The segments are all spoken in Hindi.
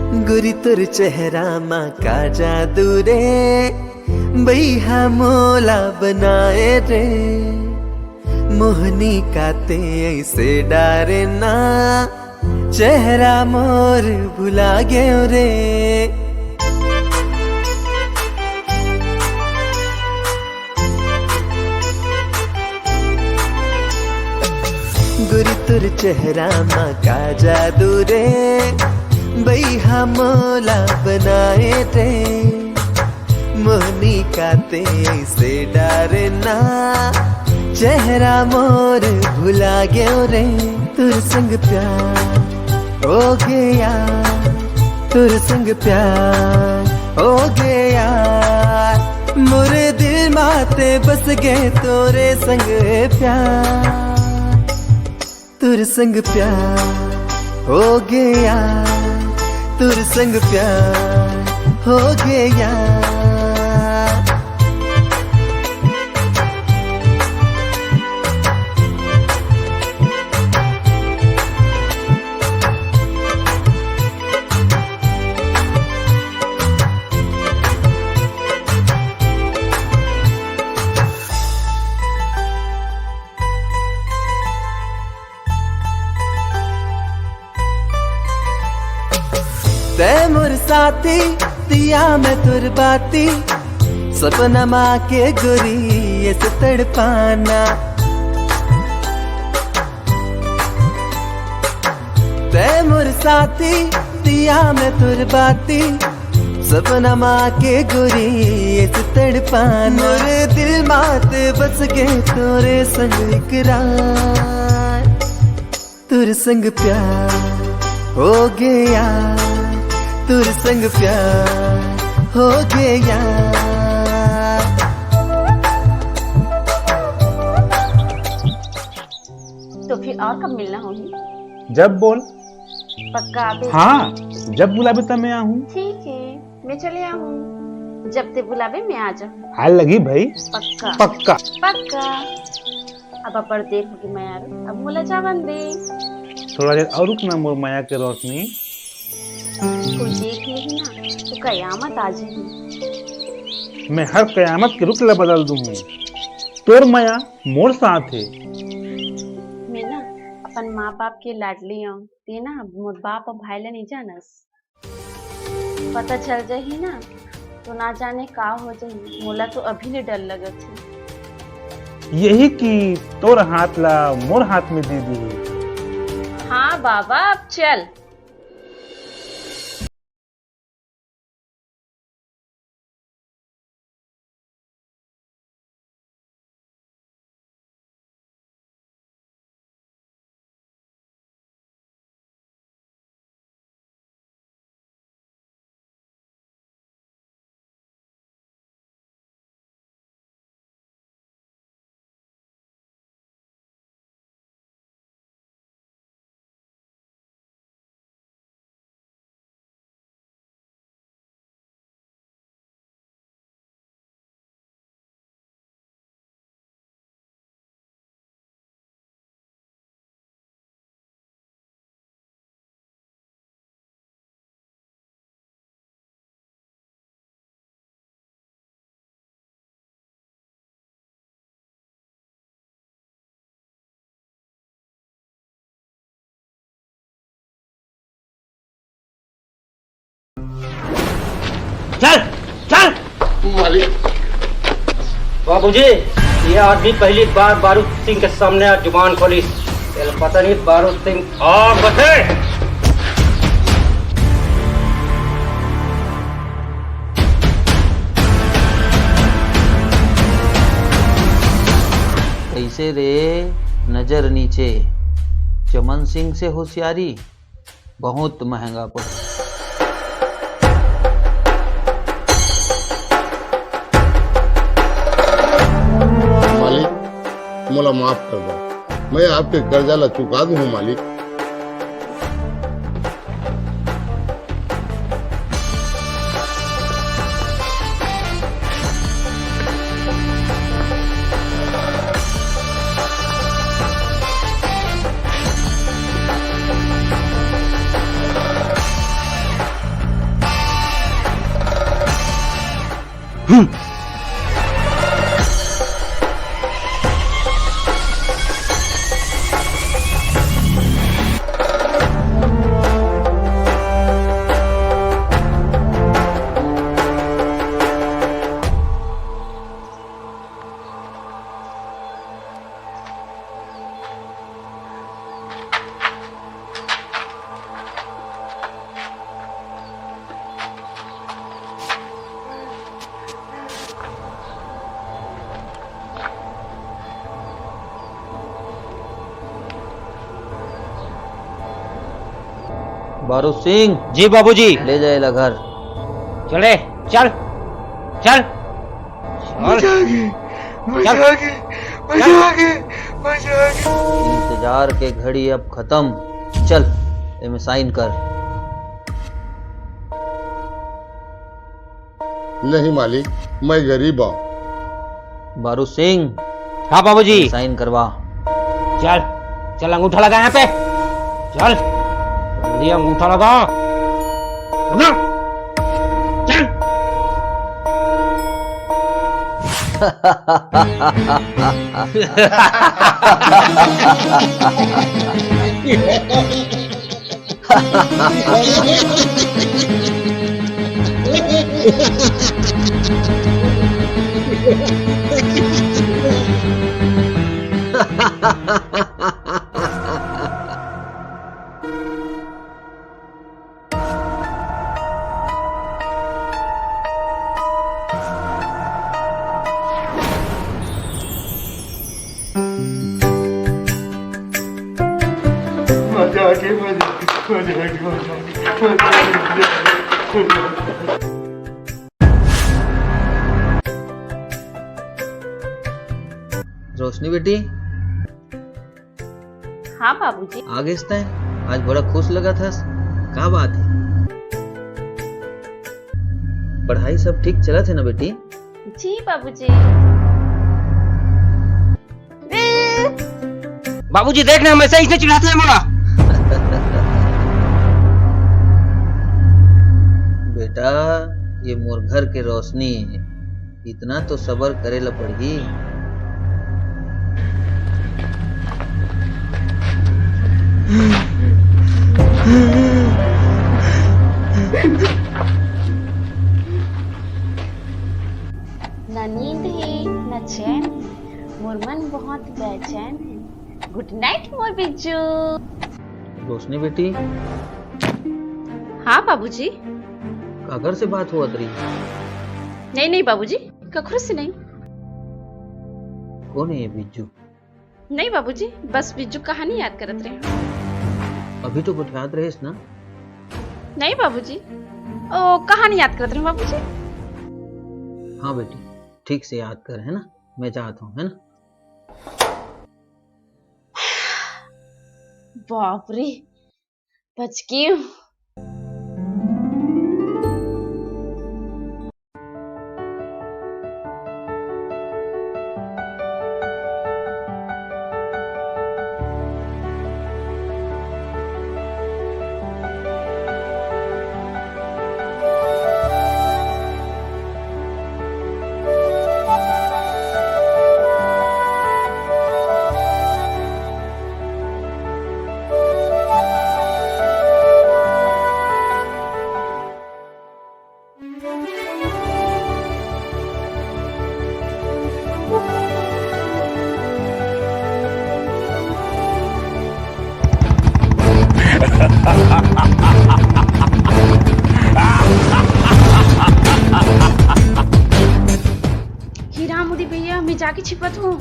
गोरी तोर चेहरा माँ का जादू रे, बैहा मोला बनाए रे। मोहनी काते ऐसे डारे ना, चेहरा मोर भुला गयो रे। गोरी तोर चेहरा माँ का जादू रे, बैहा मोला बनाए रे। मोहनी काते ऐसे डारे ना, चेहरा मोर भुला गयो रे। तुर संग प्यार हो गया, तुर संग प्यार हो गया। मोरे दिल माते बस गए तोरे संग प्यार। तुर संग प्यार हो गया, तुर संग प्यार हो गया। ते मोर साथी दिया मैं तुर बाती, सपना माँ के गोरी ऐसे तड़पाना। ते मोर साथी दिया मैं तुर बाती, सपना माँ के गोरी ऐसे तड़पाना। मोरे दिल माते बस गए तोरे संग इकरार। तुर संग प्यार हो गया, तुर संग प्यार हो गया। तो फिर और कब मिलना होगी? जब बोल। पक्का आबे? हाँ, जब बुलावे तब मैं आऊँ। ठीक है, मैं चले आऊँ। जब ते बुलावे मैं आ जाऊँ। हाल लगी भाई। पक्का पक्का पक्का। अब अपर देर होगी मैं यार, अब मोला जावन दे। थोड़ा देर और रुक ना मोर माया के रोशनी। कोई देख लेगी ना तो कयामत आ जाएगी। मैं हर कयामत के रुख ला बदल दूँ। तोर माया मोर साथ है। मैं ना अपन माँ बाप के लाडली हूँ। ते ना मोर बाप और भाई ला नहीं जानस। पता चल जाही ना तो ना जाने का हो जाही। मोला तो अभी ले डर लगत है। यही कि तोर हाथ ला मोर हाथ में दे दी। हाँ बाबा, अब चल। चल चल। मालिक। बाबूजी, ये आदमी पहली बार बारूद सिंह के सामने जुबान खोली। पता नहीं बारूद सिंह और बचे। कैसे रे, नजर नीचे। चमन सिंह से होशियारी बहुत महंगा पड़ा। मोला माफ कर दो, मैं आपके कर्जा ला चुका दूं मालिक। बारू सिंह, जी बाबूजी। ले जाएगा घर। चले, चल चल इंतजार के घड़ी अब खत्म। चल इनमें साइन कर। नहीं मालिक, मैं गरीब हूँ। बारू सिंह, हाँ बाबूजी। साइन करवा। चल चल, अंगूठा लगा यहाँ पे। चल जल्दी अंगूठा लगा ना। चल रोशनी बेटी, हाँ बाबूजी। आगे है आज बड़ा खुश लगा था। क्या बात है? पढ़ाई सब ठीक चला थे ना बेटी? जी बाबूजी। बाबूजी देखना, हमेशा इसने चिढ़ाते हैं हमारा। बेटा ये मोर घर के रोशनी है, इतना तो सबर करेला पड़गी। न नींद है न चैन है, मोर मन बहुत बेचैन है। गुड नाइट मोर बिज्जू। रोशनी बेटी, हाँ बाबूजी। काकर से बात हुआ तरी? नहीं नहीं बाबूजी, कखरू से नहीं। कौन है ये बिज्जू? नहीं बाबूजी, बस बिज्जू कहानी याद करत रहे। अभी तो कुछ याद रहेस ना? नहीं बाबूजी, ओ कहानी याद करत रहे बाबूजी। हाँ बेटी, ठीक से याद कर, है ना? मैं चाहता हूँ, है ना? बाप रे, बच गई हूँ। हीरा मोदी भैया, मैं जाके छिपत हूँ।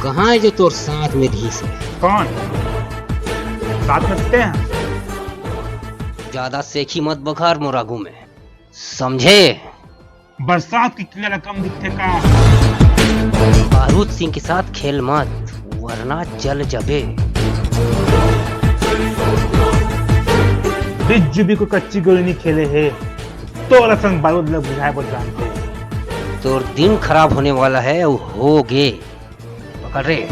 कहाँ है जो तोर साथ में धी से? कौन साथ में सकते हैं? ज्यादा सेखी मत बखार मोरागू में। समझे? बरसात की किला रकम दिखते का। बारूद सिंह के साथ खेल मत, वरना जल जबे। बिज्जू भी को कच्ची गोली नहीं खेले है तो रसन बारूद लोग बुझाए बहुत जानते। तो दिन खराब होने वाला है, वो हो गे। पकड़ रे।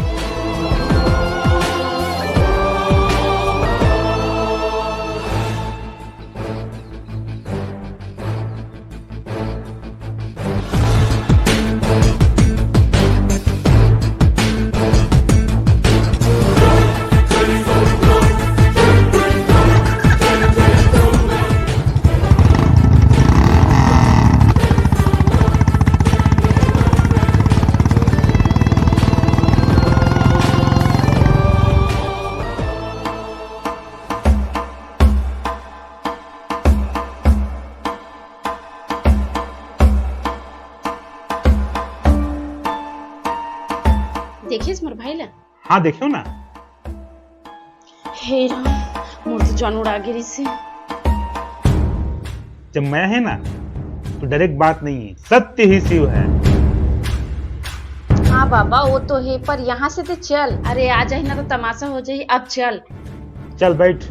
देखिस मोर भाई ला। हाँ देखियो ना। हे राम, मोर तो जान उड़ा गिरी से। जब मैं है ना तो डायरेक्ट बात नहीं है, सत्य ही शिव है। हाँ बाबा वो तो है, पर यहाँ से तो चल। अरे आ जाए ना तो तमाशा हो जाए। अब चल। चल बैठ।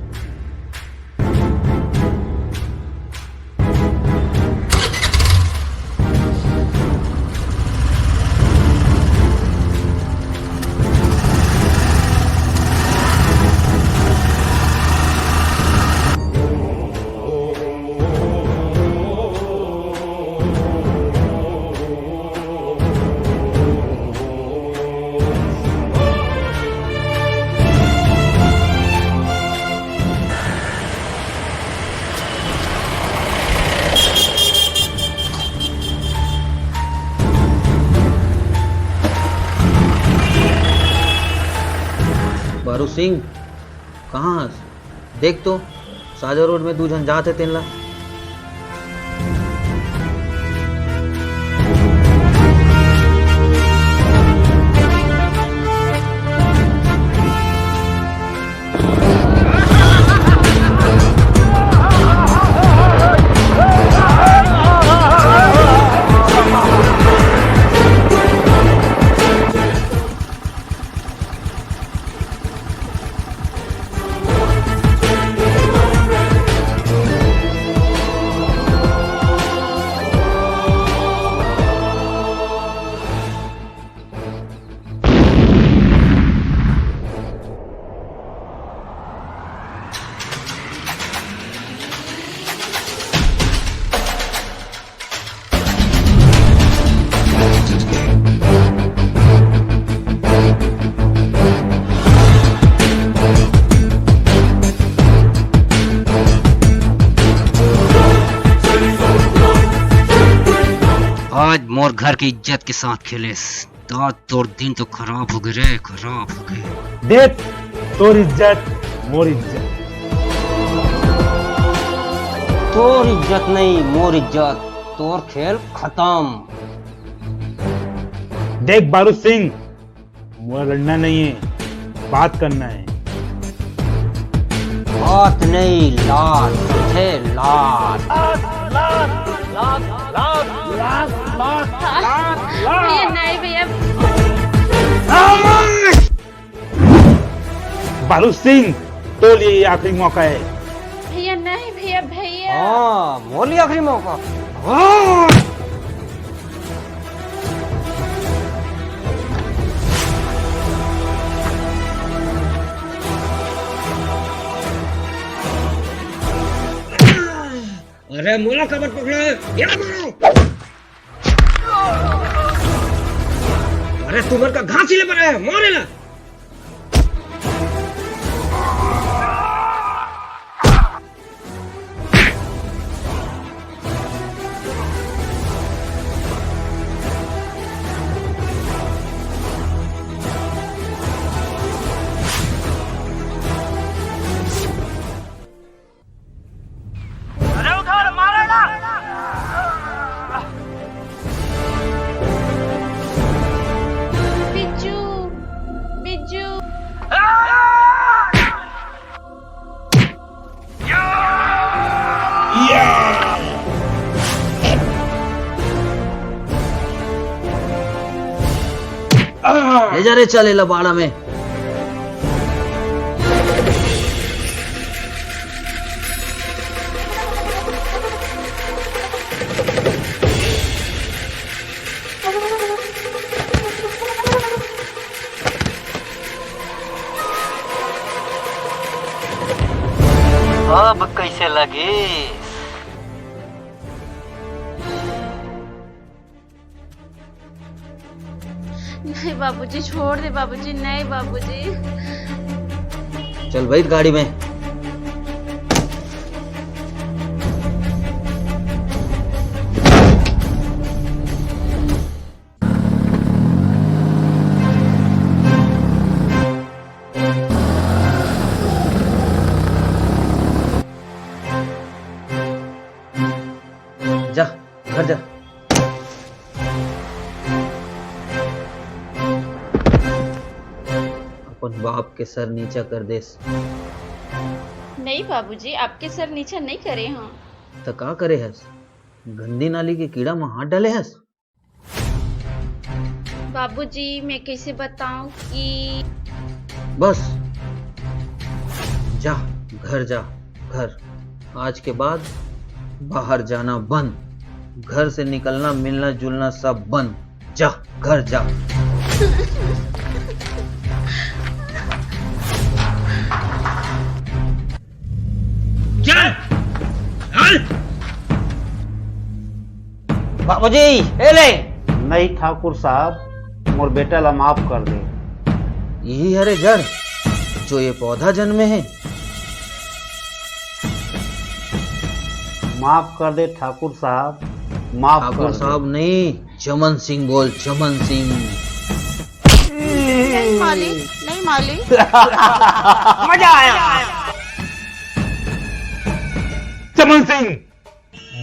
बारू सिंह कहाँ? देख तो साजा रोड में दू जन जात है तेनला। आज मोर घर की इज्जत के साथ खेलेस, तोर दिन तो खराब हो गए रे, खराब हो गए। देख तोर इज्जत मोर इज्जत। तोर इज्जत नहीं मोर इज्जत, तोर खेल खत्म। देख बारू सिंह, मोरा लड़ना नहीं है, बात करना है। बात नहीं लात, समझे? लात। भैया नहीं भैया। बारू सिंह तो लिए ये आखिरी मौका है। भैया नहीं भैया। भैया हाँ मोली आखिरी मौका। अरे मोला कबर पकड़ो, ये मारो। अरे तुमर का घास ले पर है, मारे ना। बिज्जू बिज्जू। ले जा रे, चले लबाड़ा में। अब कैसे लगे? नहीं बाबूजी, छोड़ दे बाबूजी, नहीं बाबूजी। चल बैठ गाड़ी में। जा घर जा। अपन बाप के सर नीचा कर देस। नहीं बाबूजी, आपके सर नीचे नहीं करे हैं। तो का करे हस? गंदी नाली के कीड़ा में हाथ डाले हस? बाबूजी मैं कैसे बताऊं कि बस जा, घर जा, घर। आज के बाद बाहर जाना बंद, घर से निकलना मिलना जुलना सब बंद। जा घर जा। बाबूजी ए ले। नहीं ठाकुर साहब, मोर बेटा ला माफ कर दे। यही हरे जड़ जो ये पौधा जन्मे है। माफ कर दे ठाकुर साहब, माफ कर ठाकुर दे। साहब नहीं, चमन सिंह बोल, चमन सिंह। नहीं मालिक, नहीं मालिक। मजा आया। चमन सिंह,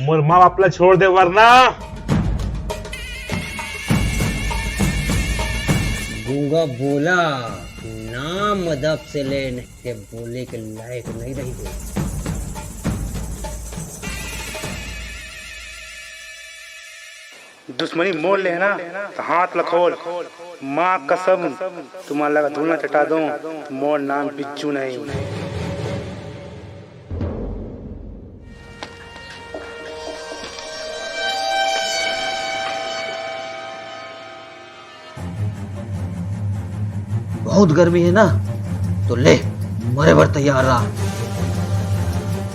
मोर माँ बापला छोड़ दे वरना। गूंगा बोला नाम अदब से ले, नहीं के बोले के लायक नहीं रही गई। दुश्मनी मोल ले ना तो हाथ लखोल। माँ कसम तुम्हारा लगा धूलना चटा दूं, मोर नाम बिच्चू नहीं। बहुत गर्मी है ना, तो ले मरे भर तैयार रहा।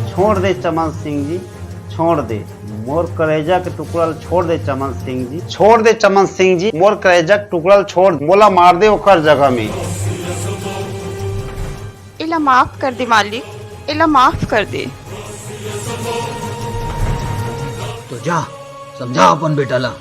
छोड़ दे चमन सिंह जी, छोड़ दे। मोर कलेजा के टुकड़ा छोड़ दे चमन सिंह जी, छोड़ दे चमन सिंह जी। मोर कलेजा के टुकड़ा छोड़, मोला मार दे ओकर जगह में। इला माफ कर दे मालिक, इला माफ कर दे। तो जा समझा अपन बेटा ला।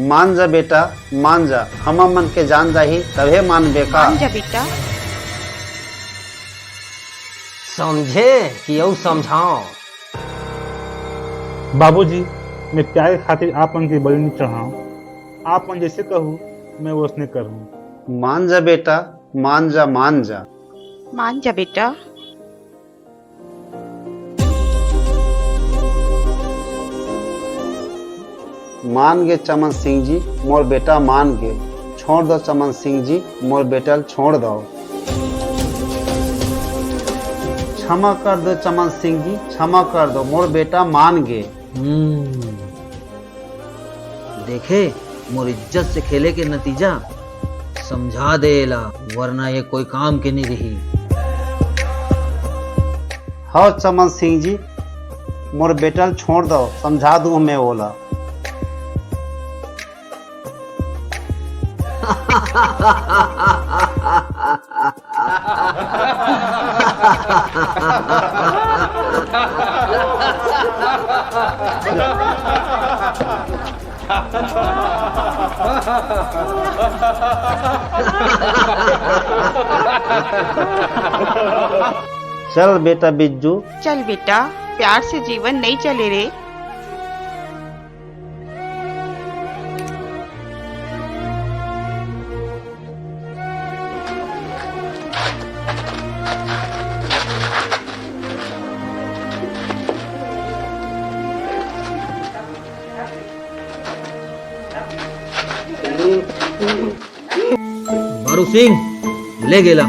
मान जा बेटा, मान जा। हम मन के जान जाही तभे मान बेका। मान जा बेटा। समझे कि यू समझाओ। बाबूजी, मैं प्यार के खातिर आपन की बलि नहीं चढ़ाऊं। आपन जैसे कहूँ मैं वो उसने करूँ। मान जा बेटा, मान जा, मान जा। मान जा बेटा। मान गे चमन सिंह जी, मोर बेटा मान गे। छोड़ दो चमन सिंह जी, मोर बेटा छोड़ दो। क्षमा कर दो चमन सिंह जी, क्षमा कर दो। मोर बेटा मान गे। देखे मोर इज्जत से खेले के नतीजा समझा देला, वरना ये कोई काम के नहीं रही। हाँ चमन सिंह जी, मोर बेटा छोड़ दो, समझा दूं मैं बोला। चल बेटा बिज्जू। चल बेटा, प्यार से जीवन नहीं चले रे। सिंह ले गेला।